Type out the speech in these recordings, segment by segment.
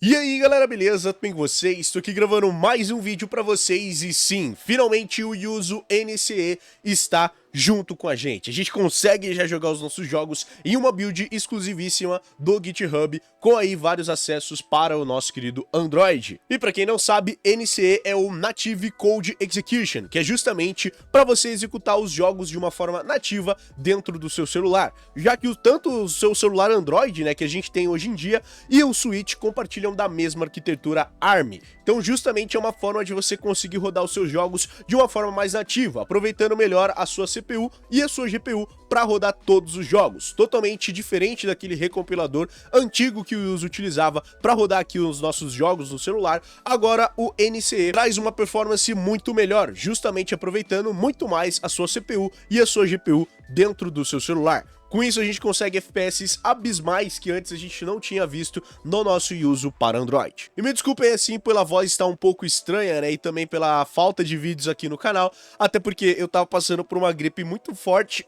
E aí galera, beleza? Tudo bem com vocês? Estou aqui gravando mais um vídeo pra vocês e sim, finalmente o Yuzu NCE está junto com a gente. A gente consegue já jogar os nossos jogos em uma build exclusivíssima do GitHub, com aí vários acessos para o nosso querido Android. E para quem não sabe, NCE é o Native Code Execution, que é justamente para você executar os jogos de uma forma nativa dentro do seu celular, já que tanto o seu celular Android, né, que a gente tem hoje em dia, e o Switch compartilham da mesma arquitetura ARM. Então justamente é uma forma de você conseguir rodar os seus jogos de uma forma mais nativa, aproveitando melhor a sua CPU e a sua GPU para rodar todos os jogos, totalmente diferente daquele recompilador antigo que o Yuzu utilizava para rodar aqui os nossos jogos no celular. Agora o NCE traz uma performance muito melhor, justamente aproveitando muito mais a sua CPU e a sua GPU dentro do seu celular. Com isso a gente consegue FPS abismais que antes a gente não tinha visto no nosso Yuzu para Android. E me desculpem assim pela voz estar um pouco estranha, né, e também pela falta de vídeos aqui no canal, até porque eu tava passando por uma gripe muito forte.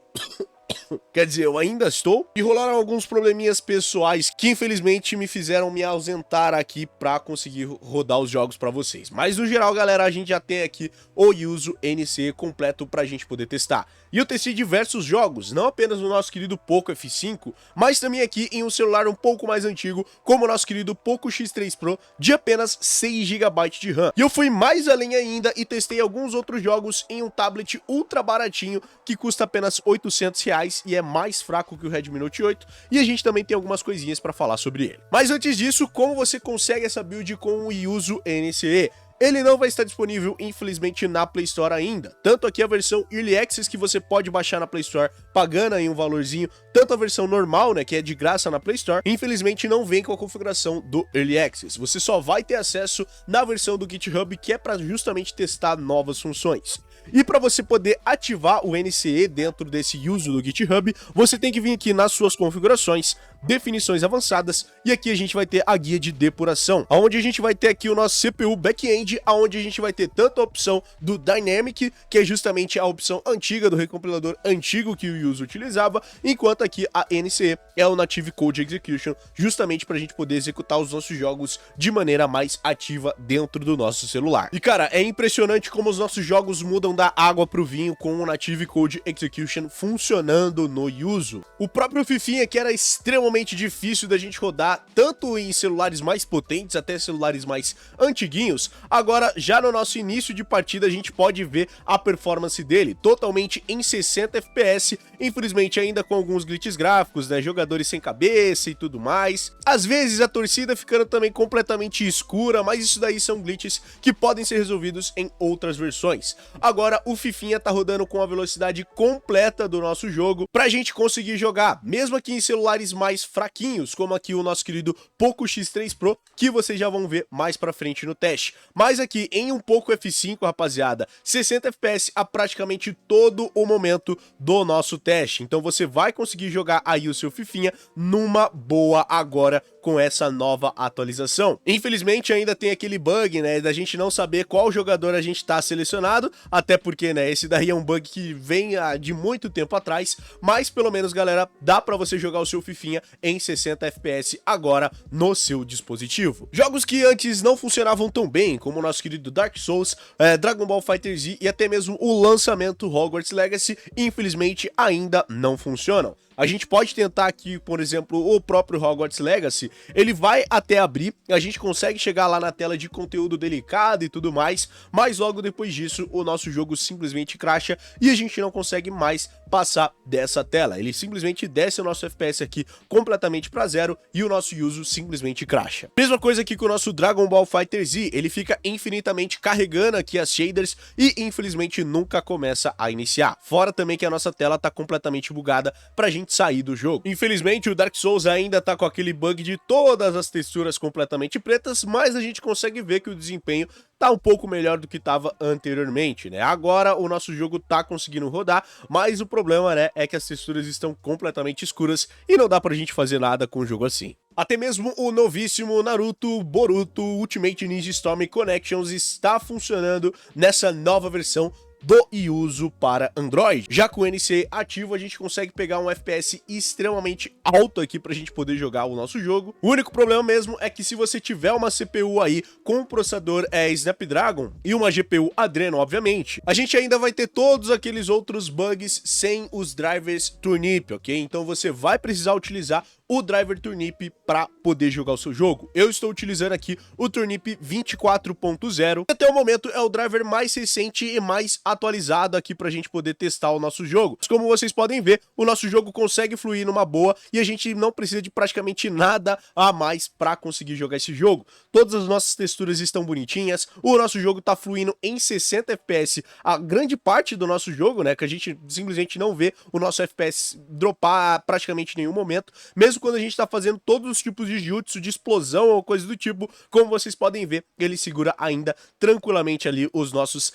Quer dizer, eu ainda estou, e rolaram alguns probleminhas pessoais que infelizmente me fizeram me ausentar aqui pra conseguir rodar os jogos pra vocês. Mas no geral, galera, a gente já tem aqui o Yuzu NCE completo pra gente poder testar. E eu testei diversos jogos, não apenas no nosso querido Poco F5, mas também aqui em um celular um pouco mais antigo, como o nosso querido Poco X3 Pro, de apenas 6 GB de RAM. E eu fui mais além ainda e testei alguns outros jogos em um tablet ultra baratinho, que custa apenas R$800 e é mais fraco que o Redmi Note 8, e a gente também tem algumas coisinhas para falar sobre ele. Mas antes disso, como você consegue essa build com o Yuzu NCE? Ele não vai estar disponível, infelizmente, na Play Store ainda. Tanto aqui a versão Early Access, que você pode baixar na Play Store pagando aí um valorzinho, tanto a versão normal, né, que é de graça na Play Store, infelizmente não vem com a configuração do Early Access. Você só vai ter acesso na versão do GitHub, que é para justamente testar novas funções. E para você poder ativar o NCE dentro desse Yuzu do GitHub, você tem que vir aqui nas suas configurações, definições avançadas, e aqui a gente vai ter a guia de depuração, onde a gente vai ter aqui o nosso CPU back-end, onde a gente vai ter tanto a opção do Dynamic, que é justamente a opção antiga do recompilador antigo que o Yuzu utilizava, enquanto aqui a NCE é o Native Code Execution, justamente para a gente poder executar os nossos jogos de maneira mais ativa dentro do nosso celular. E cara, é impressionante como os nossos jogos mudam da água pro vinho com o Native Code Execution funcionando no Yuzu. O próprio Fifinha, que era extremamente difícil da gente rodar, tanto em celulares mais potentes até celulares mais antiguinhos, agora já no nosso início de partida a gente pode ver a performance dele, totalmente em 60 FPS, infelizmente ainda com alguns glitches gráficos, né, jogadores sem cabeça e tudo mais. Às vezes a torcida ficando também completamente escura, mas isso daí são glitches que podem ser resolvidos em outras versões. Agora o Fifinha tá rodando com a velocidade completa do nosso jogo pra gente conseguir jogar, mesmo aqui em celulares mais fraquinhos, como aqui o nosso querido Poco X3 Pro, que vocês já vão ver mais pra frente no teste. Mas aqui em um Poco F5, rapaziada, 60 FPS a praticamente todo o momento do nosso teste. Então você vai conseguir jogar aí o seu Fifinha numa boa agora com essa nova atualização. Infelizmente ainda tem aquele bug, né, da gente não saber qual jogador a gente tá selecionado, até porque, né, esse daí é um bug que vem de muito tempo atrás, mas pelo menos, galera, dá pra você jogar o seu Fifinha em 60 FPS agora no seu dispositivo. Jogos que antes não funcionavam tão bem, como o nosso querido Dark Souls, Dragon Ball FighterZ e até mesmo o lançamento Hogwarts Legacy, infelizmente ainda não funcionam. A gente pode tentar aqui, por exemplo, o próprio Hogwarts Legacy, ele vai até abrir, a gente consegue chegar lá na tela de conteúdo delicado e tudo mais, mas logo depois disso o nosso jogo simplesmente crasha e a gente não consegue mais passar dessa tela. Ele simplesmente desce o nosso FPS aqui completamente para zero e o nosso Yuzu simplesmente crasha. Mesma coisa aqui com o nosso Dragon Ball FighterZ, ele fica infinitamente carregando aqui as shaders e infelizmente nunca começa a iniciar. Fora também que a nossa tela tá completamente bugada pra gente sair do jogo. Infelizmente o Dark Souls ainda tá com aquele bug de todas as texturas completamente pretas, mas a gente consegue ver que o desempenho tá um pouco melhor do que tava anteriormente, né? Agora o nosso jogo tá conseguindo rodar, mas o problema, né, é que as texturas estão completamente escuras e não dá pra gente fazer nada com o jogo assim. Até mesmo o novíssimo Naruto Boruto Ultimate Ninja Storm Connections está funcionando nessa nova versão do Yuzu para Android. Já com o NCE ativo, a gente consegue pegar um FPS extremamente alto aqui pra gente poder jogar o nosso jogo. O único problema mesmo é que se você tiver uma CPU aí com um processador Snapdragon e uma GPU Adreno, obviamente, a gente ainda vai ter todos aqueles outros bugs sem os drivers Turnip, ok? Então você vai precisar utilizar o driver Turnip para poder jogar o seu jogo. Eu estou utilizando aqui o Turnip 24.0. Até o momento é o driver mais recente e mais atualizado aqui para a gente poder testar o nosso jogo. Como vocês podem ver, o nosso jogo consegue fluir numa boa e a gente não precisa de praticamente nada a mais para conseguir jogar esse jogo. Todas as nossas texturas estão bonitinhas, o nosso jogo está fluindo em 60 FPS. A grande parte do nosso jogo, né, que a gente simplesmente não vê o nosso FPS dropar praticamente em nenhum momento, mesmo quando a gente está fazendo todos os tipos de jutsu, de explosão ou coisa do tipo, como vocês podem ver, ele segura ainda tranquilamente ali os nossos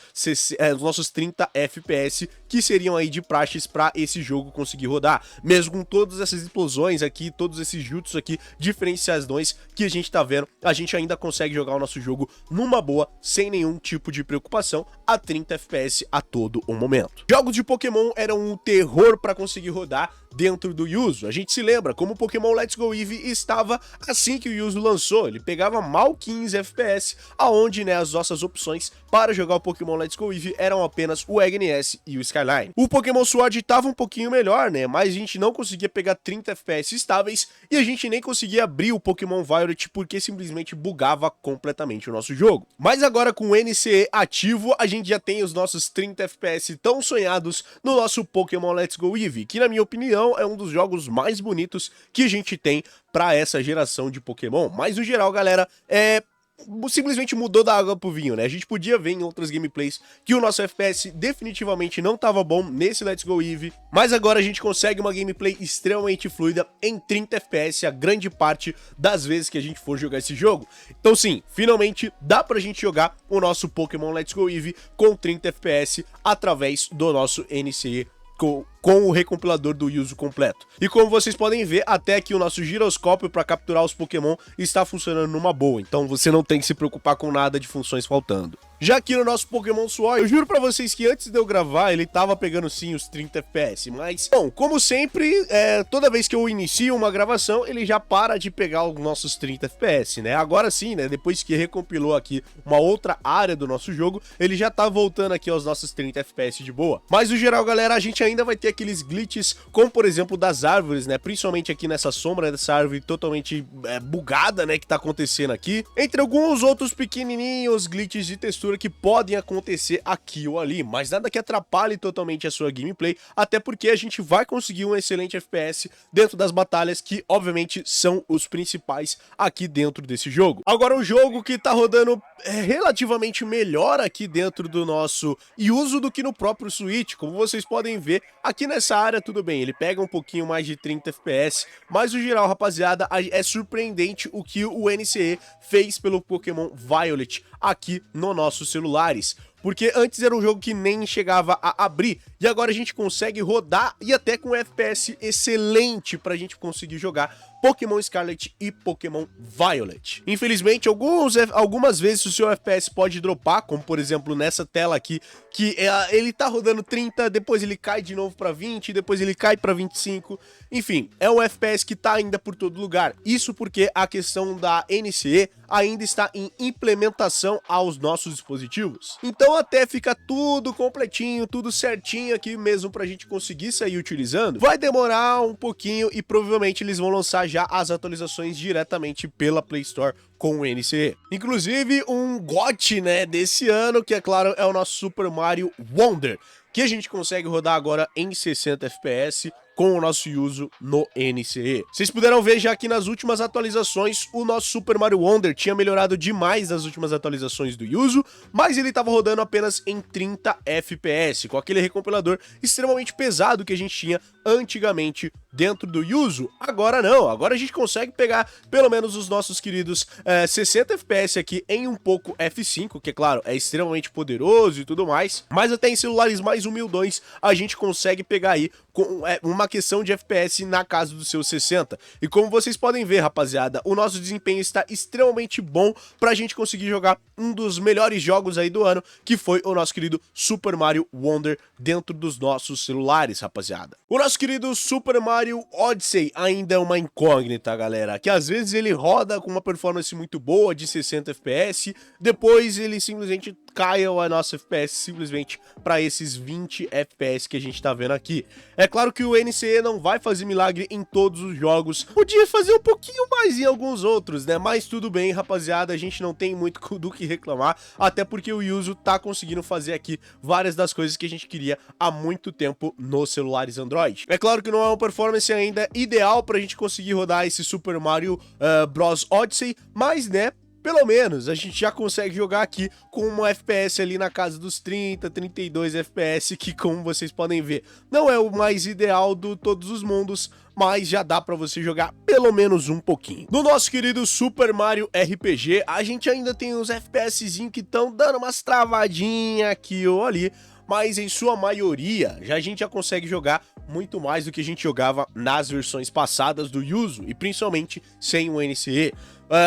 30 FPS, que seriam aí de praxes para esse jogo conseguir rodar. Mesmo com todas essas explosões aqui, todos esses jutsus aqui, diferenciações que a gente tá vendo, a gente ainda consegue jogar o nosso jogo numa boa, sem nenhum tipo de preocupação, a 30 FPS a todo o momento. Jogos de Pokémon eram um terror para conseguir rodar dentro do Yuzu. A gente se lembra como o Pokémon Let's Go Eevee estava assim que o Yuzu lançou, ele pegava mal 15 FPS, aonde, né, as nossas opções para jogar o Pokémon Let's Go Eevee eram apenas o EGNS e o Skyline. O Pokémon Sword estava um pouquinho melhor, né, mas a gente não conseguia pegar 30 FPS estáveis e a gente nem conseguia abrir o Pokémon Violet porque simplesmente bugava completamente o nosso jogo. Mas agora com o NCE ativo, a gente já tem os nossos 30 FPS tão sonhados no nosso Pokémon Let's Go Eevee, que na minha opinião é um dos jogos mais bonitos que a gente tem para essa geração de Pokémon. Mas no geral, galera, simplesmente mudou da água pro vinho, né? A gente podia ver em outras gameplays que o nosso FPS definitivamente não tava bom nesse Let's Go Eevee, mas agora a gente consegue uma gameplay extremamente fluida em 30 FPS a grande parte das vezes que a gente for jogar esse jogo. Então sim, finalmente dá pra gente jogar o nosso Pokémon Let's Go Eevee com 30 FPS através do nosso NCE com o recompilador do Yuzu completo. E como vocês podem ver, até que o nosso giroscópio para capturar os Pokémon está funcionando numa boa, então você não tem que se preocupar com nada de funções faltando. Já aqui no nosso Pokémon Sword, eu juro pra vocês que antes de eu gravar, ele tava pegando sim os 30 FPS, mas, bom, como sempre, toda vez que eu inicio uma gravação, ele já para de pegar os nossos 30 FPS, né? Agora sim, né, depois que recompilou aqui uma outra área do nosso jogo, ele já tá voltando aqui aos nossos 30 FPS de boa. Mas no geral, galera, a gente ainda vai ter aqueles glitches, como por exemplo das árvores, né? Principalmente aqui nessa sombra dessa árvore totalmente bugada, né? Que tá acontecendo aqui. Entre alguns outros pequenininhos glitches de textura que podem acontecer aqui ou ali, mas nada que atrapalhe totalmente a sua gameplay, até porque a gente vai conseguir um excelente FPS dentro das batalhas, que obviamente são os principais aqui dentro desse jogo. Agora, um jogo que tá rodando relativamente melhor aqui dentro do nosso Yuzu do que no próprio Switch, como vocês podem ver, aqui nessa área tudo bem, ele pega um pouquinho mais de 30 FPS, mas no geral, rapaziada, é surpreendente o que o NCE fez pelo Pokémon Violet aqui nos nossos celulares. Porque antes era um jogo que nem chegava a abrir, e agora a gente consegue rodar e até com um FPS excelente pra gente conseguir jogar Pokémon Scarlet e Pokémon Violet. Infelizmente, algumas vezes o seu FPS pode dropar, como por exemplo nessa tela aqui, que ele tá rodando 30, depois ele cai de novo pra 20, depois ele cai pra 25, enfim, é um FPS que tá ainda por todo lugar. Isso porque a questão da NCE ainda está em implementação aos nossos dispositivos. Então até fica tudo completinho, tudo certinho aqui mesmo pra gente conseguir sair utilizando, vai demorar um pouquinho e provavelmente eles vão lançar já as atualizações diretamente pela Play Store com o NCE. Inclusive um GOT, né, desse ano, que é claro, é o nosso Super Mario Wonder, que a gente consegue rodar agora em 60 FPS com o nosso Yuzu no NCE. Vocês puderam ver já que nas últimas atualizações o nosso Super Mario Wonder tinha melhorado demais nas últimas atualizações do Yuzu, mas ele estava rodando apenas em 30 FPS, com aquele recompilador extremamente pesado que a gente tinha antigamente dentro do Yuzu. Agora não, agora a gente consegue pegar pelo menos os nossos queridos 60 FPS aqui em um pouco F5, que é claro, é extremamente poderoso e tudo mais, mas até em celulares mais humildões a gente consegue pegar aí com uma questão de FPS na casa dos seus 60. E como vocês podem ver, rapaziada, o nosso desempenho está extremamente bom pra gente conseguir jogar um dos melhores jogos aí do ano, que foi o nosso querido Super Mario Wonder dentro dos nossos celulares, rapaziada. O nosso querido Super Mario Odyssey ainda é uma incógnita, galera, que às vezes ele roda com uma performance muito boa de 60 FPS, depois ele simplesmente cai a nossa FPS simplesmente para esses 20 FPS que a gente tá vendo aqui. É claro que o NCE não vai fazer milagre em todos os jogos, podia fazer um pouquinho mais em alguns outros, né? Mas tudo bem, rapaziada, a gente não tem muito do que reclamar, até porque o Yuzu tá conseguindo fazer aqui várias das coisas que a gente queria há muito tempo nos celulares Android. É claro que não é uma performance ainda ideal pra gente conseguir rodar esse Super Mario Bros. Odyssey, mas, né, pelo menos a gente já consegue jogar aqui com uma FPS ali na casa dos 30, 32 FPS, que como vocês podem ver, não é o mais ideal de todos os mundos, mas já dá pra você jogar pelo menos um pouquinho. No nosso querido Super Mario RPG, a gente ainda tem uns FPSzinhos que estão dando umas travadinhas aqui ou ali, mas em sua maioria a gente já consegue jogar muito mais do que a gente jogava nas versões passadas do Yuzu, e principalmente sem o NCE.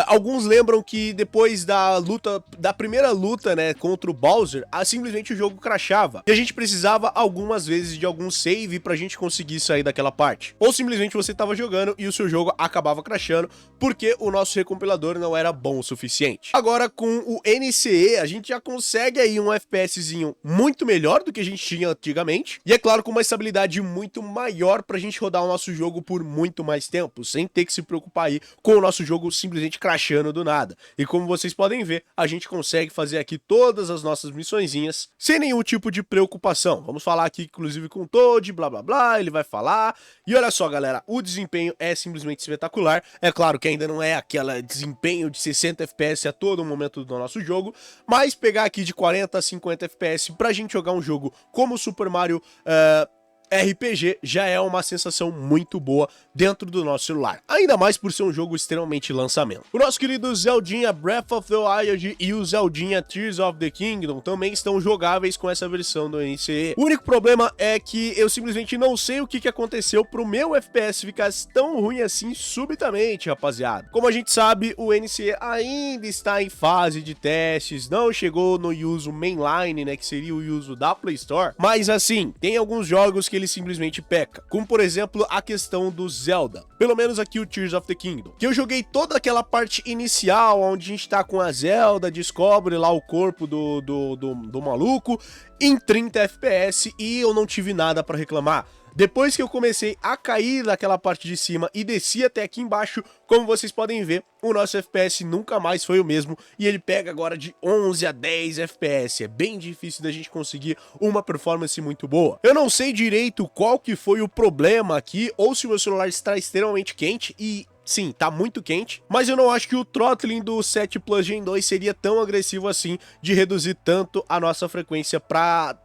Alguns lembram que depois da primeira luta, né, contra o Bowser, simplesmente o jogo crashava. E a gente precisava algumas vezes de algum save pra gente conseguir sair daquela parte. Ou simplesmente você tava jogando e o seu jogo acabava crashando porque o nosso recompilador não era bom o suficiente. Agora com o NCE a gente já consegue aí um FPSzinho muito melhor do que a gente tinha antigamente. E é claro, com uma estabilidade muito maior pra gente rodar o nosso jogo por muito mais tempo, sem ter que se preocupar aí com o nosso jogo simplesmente crashando do nada. E como vocês podem ver, a gente consegue fazer aqui todas as nossas missõezinhas sem nenhum tipo de preocupação. Vamos falar aqui inclusive com o Toad, blá blá blá, ele vai falar. E olha só, galera, o desempenho é simplesmente espetacular. É claro que ainda não é aquele desempenho de 60 FPS a todo momento do nosso jogo, mas pegar aqui de 40 a 50 FPS pra gente jogar um jogo como Super Mario RPG já é uma sensação muito boa dentro do nosso celular, ainda mais por ser um jogo extremamente lançamento. O nosso querido Zeldinha Breath of the Wild e o Zeldinha Tears of the Kingdom também estão jogáveis com essa versão do NCE. O único problema é que eu simplesmente não sei o que aconteceu pro meu FPS ficar tão ruim assim subitamente, rapaziada. Como a gente sabe, o NCE ainda está em fase de testes, não chegou no uso mainline, né, que seria o uso da Play Store, mas assim, tem alguns jogos que ele simplesmente peca, como por exemplo a questão do Zelda, pelo menos aqui o Tears of the Kingdom, que eu joguei toda aquela parte inicial, onde a gente tá com a Zelda, descobre lá o corpo do maluco, em 30 FPS e eu não tive nada pra reclamar. Depois que eu comecei a cair daquela parte de cima e desci até aqui embaixo, como vocês podem ver, o nosso FPS nunca mais foi o mesmo e ele pega agora de 11 a 10 FPS. É bem difícil da gente conseguir uma performance muito boa. Eu não sei direito qual que foi o problema aqui, ou se o meu celular está extremamente quente e... sim, tá muito quente, mas eu não acho que o throttling do 7 Plus Gen 2 seria tão agressivo assim de reduzir tanto a nossa frequência pra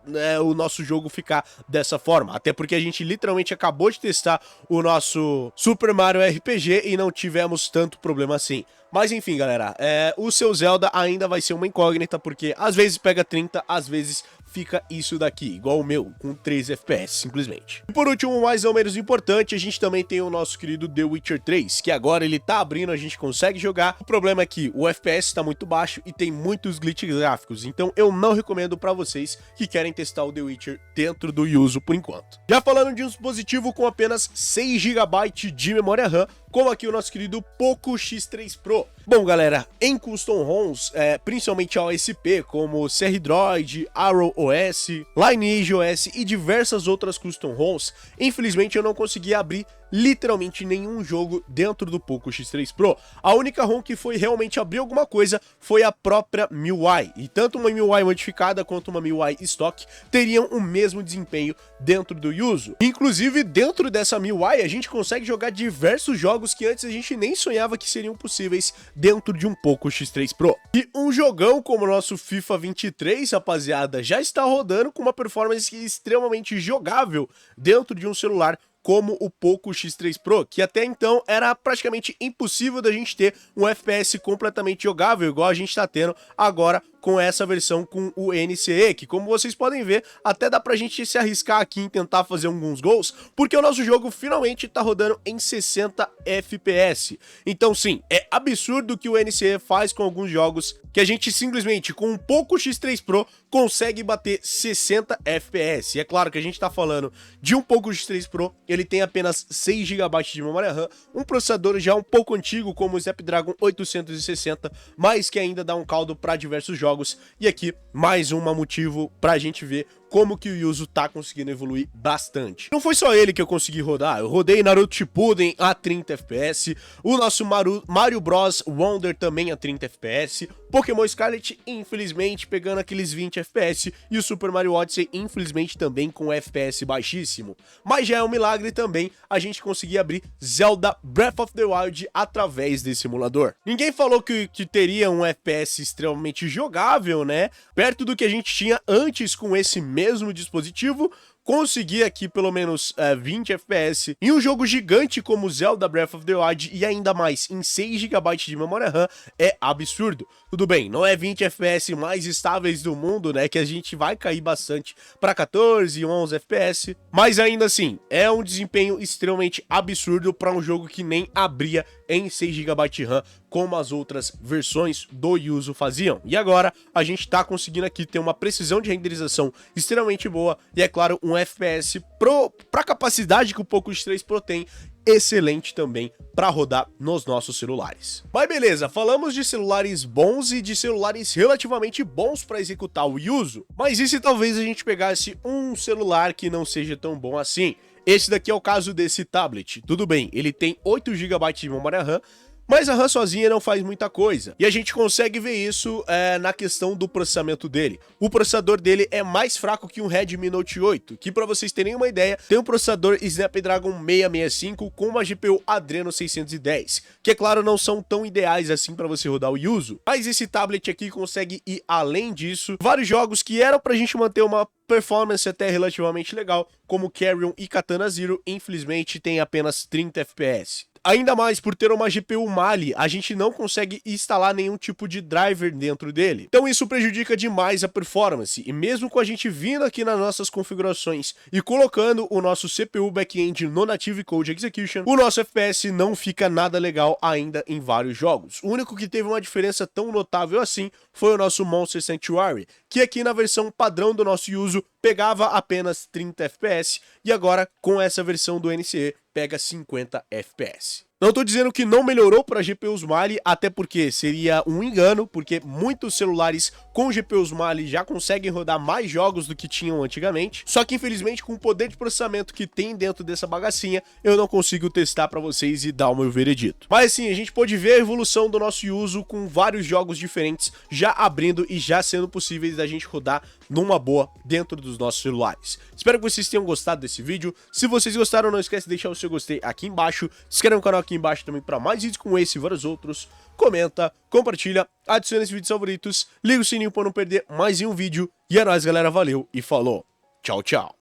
o nosso jogo ficar dessa forma. Até porque a gente literalmente acabou de testar o nosso Super Mario RPG e não tivemos tanto problema assim. Mas enfim, galera, o seu Zelda ainda vai ser uma incógnita, porque às vezes pega 30, às vezes fica isso daqui, igual o meu, com 3 FPS, simplesmente. E por último, mais ou menos importante, a gente também tem o nosso querido The Witcher 3, que agora ele tá abrindo, a gente consegue jogar. O problema é que o FPS tá muito baixo e tem muitos glitches gráficos, então eu não recomendo pra vocês que querem testar o The Witcher dentro do Yuzu por enquanto. Já falando de um dispositivo com apenas 6 GB de memória RAM, como aqui o nosso querido Poco X3 Pro. Bom, galera, em custom ROMs, principalmente a OSP, como CR Droid, Arrow OS, Lineage OS e diversas outras custom ROMs, infelizmente eu não consegui abrir literalmente nenhum jogo dentro do Poco X3 Pro. A única ROM que foi realmente abrir alguma coisa foi a própria MIUI, e tanto uma MIUI modificada quanto uma MIUI stock teriam o mesmo desempenho dentro do Yuzu. Inclusive, dentro dessa MIUI a gente consegue jogar diversos jogos que antes a gente nem sonhava que seriam possíveis dentro de um Poco X3 Pro. E um jogão como o nosso FIFA 23, rapaziada, já está rodando com uma performance extremamente jogável dentro de um celular como o Poco X3 Pro, que até então era praticamente impossível da gente ter um FPS completamente jogável, igual a gente está tendo agora com essa versão com o NCE, que como vocês podem ver, até dá pra gente se arriscar aqui em tentar fazer alguns gols, porque o nosso jogo finalmente tá rodando em 60 FPS. Então sim, é absurdo o que o NCE faz com alguns jogos, que a gente simplesmente com um pouco X3 Pro consegue bater 60 FPS. E é claro que a gente tá falando de um pouco X3 Pro, ele tem apenas 6 GB de memória RAM, um processador já um pouco antigo como o Snapdragon 860, mas que ainda dá um caldo para diversos jogos. E aqui mais um motivo pra gente ver como que o Yuzu tá conseguindo evoluir bastante. Não foi só ele que eu consegui rodar, eu rodei Naruto Shippuden a 30 FPS, o nosso Mario Bros Wonder também a 30 FPS, Pokémon Scarlet infelizmente pegando aqueles 20 FPS e o Super Mario Odyssey infelizmente também com FPS baixíssimo. Mas já é um milagre também a gente conseguir abrir Zelda Breath of the Wild através desse emulador. Ninguém falou que teria um FPS extremamente jogável, né? Perto do que a gente tinha antes com esse mesmo dispositivo, conseguir aqui pelo menos 20 FPS em um jogo gigante como Zelda Breath of the Wild e ainda mais em 6 GB de memória RAM é absurdo. Tudo bem, não é 20 FPS mais estáveis do mundo, né, que a gente vai cair bastante para 14 e 11 FPS, mas ainda assim, é um desempenho extremamente absurdo para um jogo que nem abria em 6 GB de RAM como as outras versões do Yuzu faziam. E agora a gente tá conseguindo aqui ter uma precisão de renderização extremamente boa e é claro, um FPS para a capacidade que o Poco X3 Pro tem, excelente também para rodar nos nossos celulares. Mas beleza, falamos de celulares bons e de celulares relativamente bons para executar o Yuzu, mas e se talvez a gente pegasse um celular que não seja tão bom assim? Esse daqui é o caso desse tablet. Tudo bem, ele tem 8 GB de memória RAM, mas a RAM sozinha não faz muita coisa. E a gente consegue ver isso na questão do processamento dele. O processador dele é mais fraco que um Redmi Note 8, que para vocês terem uma ideia, tem um processador Snapdragon 665 com uma GPU Adreno 610, que é claro não são tão ideais assim para você rodar o Yuzu. Mas esse tablet aqui consegue ir além disso. Vários jogos que eram pra gente manter uma performance até relativamente legal, como Carrion e Katana Zero, infelizmente tem apenas 30 FPS. Ainda mais por ter uma GPU Mali, a gente não consegue instalar nenhum tipo de driver dentro dele. Então isso prejudica demais a performance, e mesmo com a gente vindo aqui nas nossas configurações e colocando o nosso CPU back-end no Native Code Execution, o nosso FPS não fica nada legal ainda em vários jogos. O único que teve uma diferença tão notável assim foi o nosso Monster Sanctuary, que aqui na versão padrão do nosso Yuzu pegava apenas 30 FPS e agora com essa versão do NCE pega 50 FPS. Não tô dizendo que não melhorou para GPUs Mali, até porque seria um engano, porque muitos celulares com GPUs Mali já conseguem rodar mais jogos do que tinham antigamente, só que infelizmente com o poder de processamento que tem dentro dessa bagacinha, eu não consigo testar para vocês e dar o meu veredito. Mas assim, a gente pode ver a evolução do nosso Yuzu com vários jogos diferentes já abrindo e já sendo possíveis da gente rodar numa boa dentro dos nossos celulares. Espero que vocês tenham gostado desse vídeo. Se vocês gostaram, não esquece de deixar o seu gostei aqui embaixo, se inscreve no canal aqui embaixo também para mais vídeos como esse e vários outros, comenta, compartilha, adiciona esse vídeo aos favoritos, liga o sininho para não perder mais nenhum vídeo, e é nóis galera, valeu e falou, tchau, tchau.